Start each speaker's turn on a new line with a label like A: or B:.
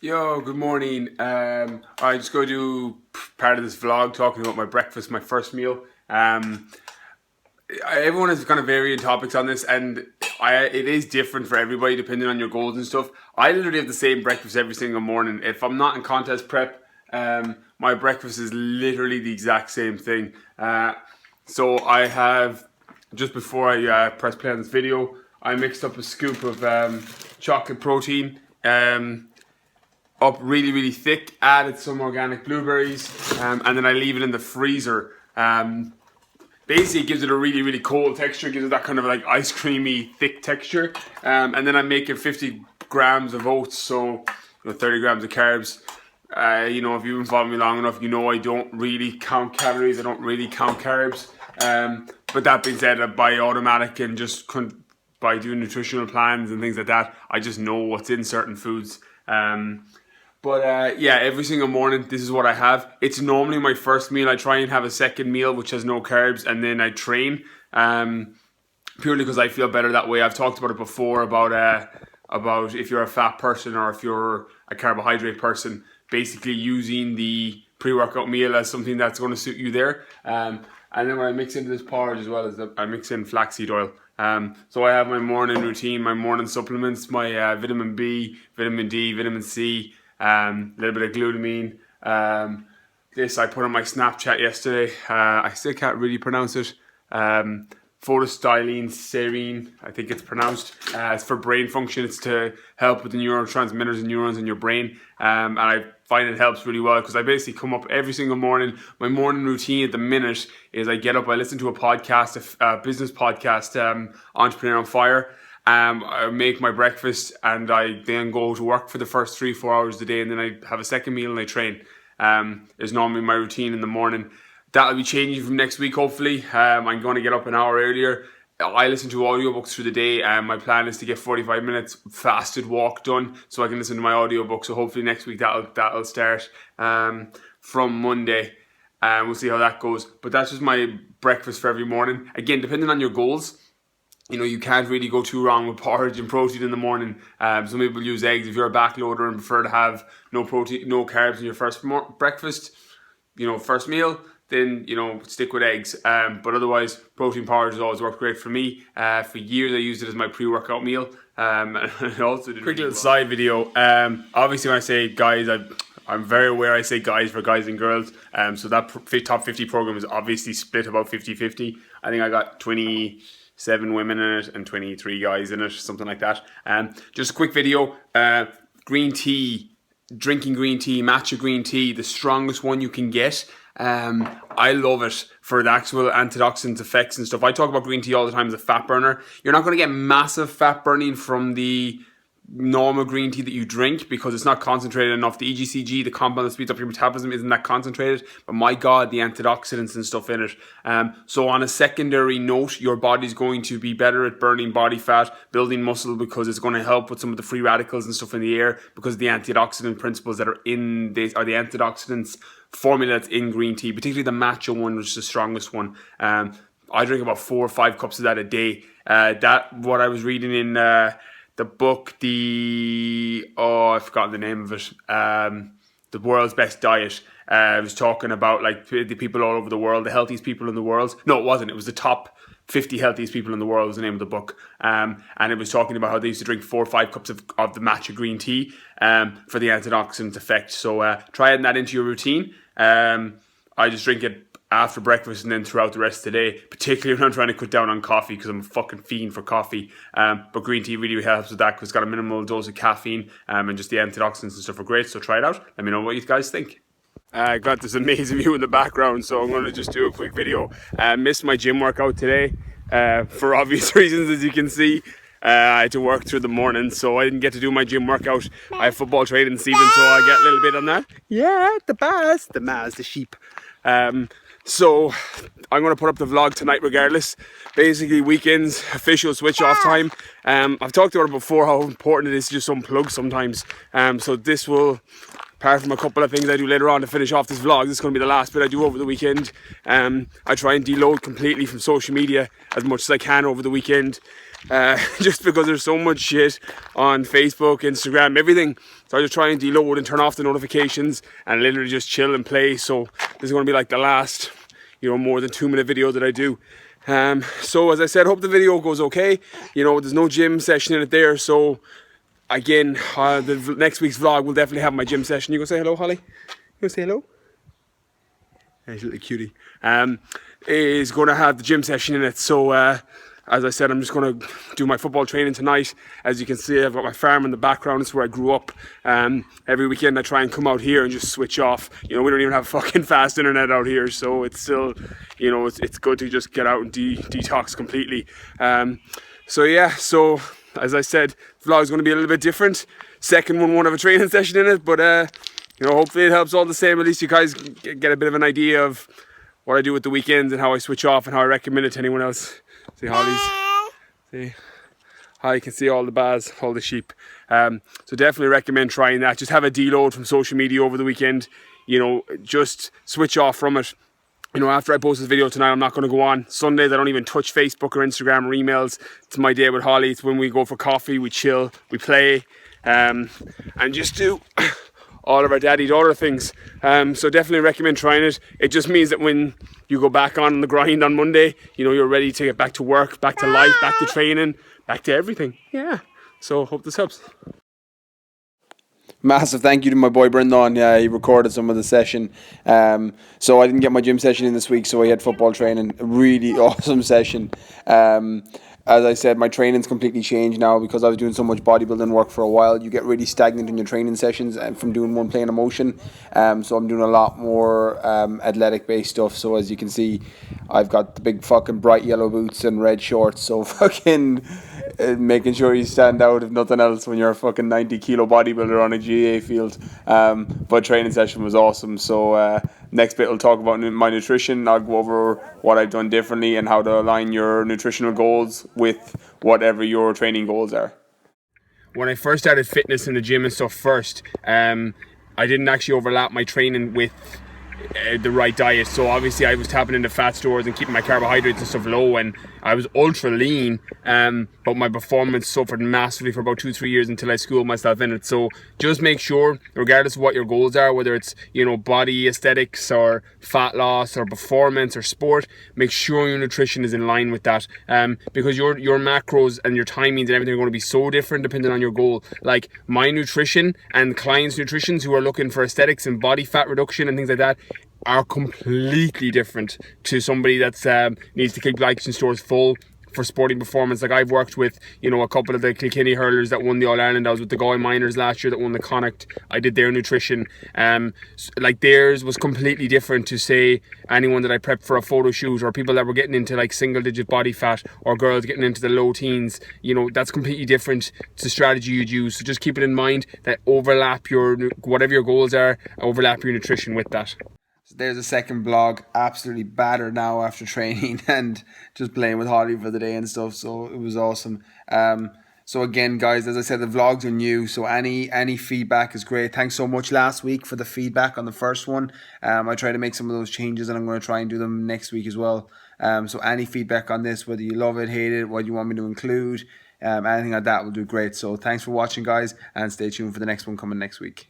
A: Yo, good morning. I just go do part of this vlog talking about my breakfast, my first meal. Everyone has kind of varying topics on this, and it is different for everybody depending on your goals and stuff. I literally have the same breakfast every single morning. If I'm not in contest prep, my breakfast is literally the exact same thing. So I have, just before I press play on this video, I mixed up a scoop of chocolate protein. Up really thick, added some organic blueberries, and then I leave it in the freezer. Basically it gives it a really cold texture, gives it that kind of like ice creamy thick texture, and then I'm making 50 grams of oats, so 30 grams of carbs. If you've been following me long enough, I don't really count calories, I don't really count carbs, but that being said, by automatic and just by doing nutritional plans and things like that, I just know what's in certain foods. Yeah, every single morning, this is what I have. It's normally my first meal. I try and have a second meal, which has no carbs, and then I train, purely because I feel better that way. I've talked about it before, about if you're a fat person or if you're a carbohydrate person, basically using the pre-workout meal as something that's going to suit you there. And then when I mix into this porridge as well, I mix in flaxseed oil. So I have my morning routine, my morning supplements, my vitamin B, vitamin D, vitamin C, a little bit of glutamine. This I put on my Snapchat yesterday. I still can't really pronounce it. Photostylene serine, I think it's pronounced. It's for brain function. It's to help with the neurotransmitters and neurons in your brain. And I find it helps really well because I basically come up every single morning. My morning routine at the minute is I get up, I listen to a podcast, a business podcast, Entrepreneur on Fire. I make my breakfast and I then go to work for the first 3-4 hours of the day, and then I have a second meal and I train. Is normally my routine in the morning. That'll be changing from next week, hopefully. I'm going to get up an hour earlier. I listen to audiobooks through the day, and my plan is to get 45 minutes fasted walk done so I can listen to my audiobook. So hopefully next week that'll start from Monday. We'll see how that goes. But that's just my breakfast for every morning. Again, depending on your goals, you can't really go too wrong with porridge and protein in the morning. Some people use eggs. If you're a backloader and prefer to have no protein, no carbs in your first breakfast, first meal, then stick with eggs. But otherwise, protein porridge has always worked great for me. For years, I used it as my pre-workout meal. And I also did quick little side video. Obviously, when I say guys, I'm very aware I say guys for guys and girls. So that top 50 program is obviously split about 50-50. I think I got 27 women in it and 23 guys in it, something like that. Just a quick video. Green tea, drinking green tea, matcha green tea, the strongest one you can get. I love it for the actual antioxidant effects and stuff. I talk about green tea all the time as a fat burner. You're not going to get massive fat burning from the normal green tea that you drink because it's not concentrated enough. The EGCG, the compound that speeds up your metabolism, isn't that concentrated, but my god, the antioxidants and stuff in it. So on a secondary note, your body's going to be better at burning body fat, building muscle, because it's going to help with some of the free radicals and stuff in the air, because the antioxidant principles that are in this, or the antioxidants formula that's in green tea, particularly the matcha one, which is the strongest one. I drink about 4 or 5 cups of that a day. What I was reading in the book, I've forgotten the name of it, The World's Best Diet. I was talking about like the people all over the world, the healthiest people in the world. No, it wasn't. It was the top 50 healthiest people in the world was the name of the book. And it was talking about how they used to drink 4 or 5 cups of the matcha green tea for the antioxidant effect. So try adding that into your routine. I just drink it after breakfast and then throughout the rest of the day, particularly when I'm trying to cut down on coffee because I'm a fucking fiend for coffee. But green tea really helps with that because it's got a minimal dose of caffeine, and just the antioxidants and stuff are great. So try it out. Let me know what you guys think. I got this amazing view in the background, so I'm going to just do a quick video. Missed my gym workout today for obvious reasons, as you can see. I had to work through the morning, so I didn't get to do my gym workout. I have football training this evening, so I get a little bit on that. Yeah, the Maz, the sheep. So I'm going to put up the vlog tonight regardless. Basically weekends, official switch off time. I've talked about it before, how important it is to just unplug sometimes. So this will, apart from a couple of things I do later on to finish off this vlog, this is going to be the last bit I do over the weekend. I try and deload completely from social media as much as I can over the weekend. just because there's so much shit on Facebook, Instagram, everything. So I just try and deload and turn off the notifications and literally just chill and play. So this is going to be like the last, more than 2-minute video that I do. So as I said, hope the video goes okay. There's no gym session in it there. So again, the next week's vlog will definitely have my gym session. You go say hello, Holly? You go say hello? Nice little cutie. Is going to have the gym session in it. So as I said, I'm just going to do my football training tonight. As you can see, I've got my farm in the background. It's where I grew up. Every weekend I try and come out here and just switch off. We don't even have fucking fast internet out here, so it's still, it's good to just get out and detox completely. So yeah, so as I said, the vlog is going to be a little bit different. Second one won't have a training session in it, but hopefully it helps all the same. At least you guys get a bit of an idea of what I do with the weekends and how I switch off and how I recommend it to anyone else. See Holly's. See, Holly can see all the baths, all the sheep. So definitely recommend trying that. Just have a deload from social media over the weekend. Just switch off from it. After I post this video tonight, I'm not going to go on. Sundays, I don't even touch Facebook or Instagram or emails. It's my day with Holly. It's when we go for coffee, we chill, we play, and just do all of our daddy-daughter things. So definitely recommend trying it. It just means that when you go back on the grind on Monday, you're ready to get back to work, back to life, back to training, back to everything. Yeah. So hope this helps. Massive thank you to my boy Brendan. Yeah, he recorded some of the session. So I didn't get my gym session in this week, so I had football training. A really awesome session. As I said, my training's completely changed now because I was doing so much bodybuilding work for a while. You get really stagnant in your training sessions and from doing one plane of motion. So I'm doing a lot more athletic based stuff. So as you can see, I've got the big fucking bright yellow boots and red shorts. So fucking making sure you stand out if nothing else when you're a fucking 90 kilo bodybuilder on a GA field. But training session was awesome. So next bit, I'll talk about my nutrition. I'll go over what I've done differently and how to align your nutritional goals with whatever your training goals are. When I first started fitness in the gym and stuff first, I didn't actually overlap my training with the right diet. So obviously I was tapping into fat stores and keeping my carbohydrates and stuff low, and I was ultra lean, but my performance suffered massively for about 2-3 years until I schooled myself in it. So just make sure, regardless of what your goals are, whether it's body aesthetics or fat loss or performance or sport, make sure your nutrition is in line with that, because your macros and your timings and everything are going to be so different depending on your goal. Like my nutrition and clients' nutritions who are looking for aesthetics and body fat reduction and things like that are completely different to somebody that's needs to keep glycogen stores full for sporting performance. Like I've worked with a couple of the Kilkenny hurlers that won the All-Ireland. I was with the Galway Miners last year that won the Connacht. I did their nutrition. Like theirs was completely different to say anyone that I prepped for a photo shoot, or people that were getting into like single-digit body fat, or girls getting into the low teens. That's completely different to the strategy you'd use. So just keep it in mind that overlap whatever your goals are, overlap your nutrition with that. So there's a second vlog, absolutely battered now after training and just playing with Holly for the day and stuff. So it was awesome. So again, guys, as I said, the vlogs are new, so any feedback is great. Thanks so much last week for the feedback on the first one. I tried to make some of those changes, and I'm going to try and do them next week as well. So any feedback on this, whether you love it, hate it, what you want me to include, anything like that will do great. So thanks for watching, guys, and stay tuned for the next one coming next week.